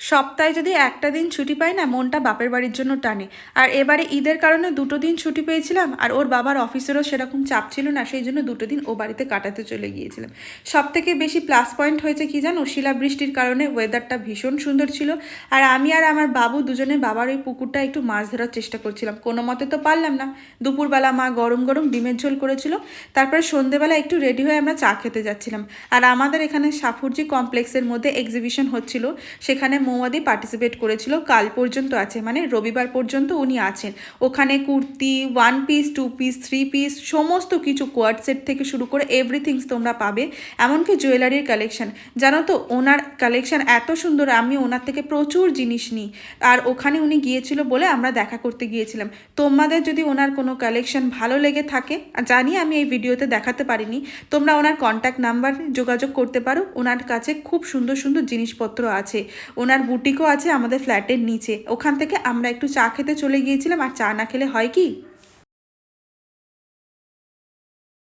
সপ্তাহে যদি একটা দিন ছুটি পাই না, মনটা বাপের বাড়ির জন্য টানে। আর এবারে ঈদের কারণে 2টো দিন ছুটি পেয়েছিলাম, আর ওর বাবার অফিসেরও সেরকম চাপ ছিল না, সেই জন্য 2টো দিন ও বাড়িতে কাটাতে চলে গিয়েছিলাম। সব থেকে বেশি প্লাস পয়েন্ট হয়েছে কি জানো, শিলাবৃষ্টির কারণে ওয়েদারটা ভীষণ সুন্দর ছিল। আর আমি আর আমার বাবু দুজনে বাবার ওই পুকুরটা একটু মাছ ধরার চেষ্টা করছিলাম, কোনো মতে তো পারলাম না। দুপুরবেলা মা গরম গরম ডিমের ঝোল করেছিল, তারপরে সন্ধেবেলা একটু রেডি হয়ে আমরা চা খেতে যাচ্ছিলাম। আর আমাদের এখানে সাফুরজি কমপ্লেক্সের মধ্যে এক্সিবিশন হচ্ছিল, সেখানে মৌয়াদি পার্টিসিপেট করেছিল, কাল পর্যন্ত আছে, মানে রবিবার পর্যন্ত উনি আছেন। ওখানে কুর্তি, 1 পিস, 2 পিস, 3 পিস, সমস্ত কিছু কোয়ার্ড সেট থেকে শুরু করে এভরিথিংস তোমরা পাবে, এমনকি জুয়েলারির কালেকশন। জানো তো ওনার কালেকশন এত সুন্দর, আমি ওনার থেকে প্রচুর জিনিস নিই। আর ওখানে উনি গিয়েছিল বলে আমরা দেখা করতে গিয়েছিলাম। তোমাদের যদি ওনার কোনো কালেকশন ভালো লেগে থাকে, জানি আমি এই ভিডিওতে দেখাতে পারিনি, তোমরা ওনার কন্ট্যাক্ট নাম্বার যোগাযোগ করতে পারো। ওনার কাছে খুব সুন্দর সুন্দর জিনিসপত্র আছে, ওনার বুটিকও আছে আমাদের ফ্ল্যাটের নিচে। ওখান থেকে আমরা একটু চা খেতে চলে গিয়েছিলাম, আর চা না খেলে হয় কি।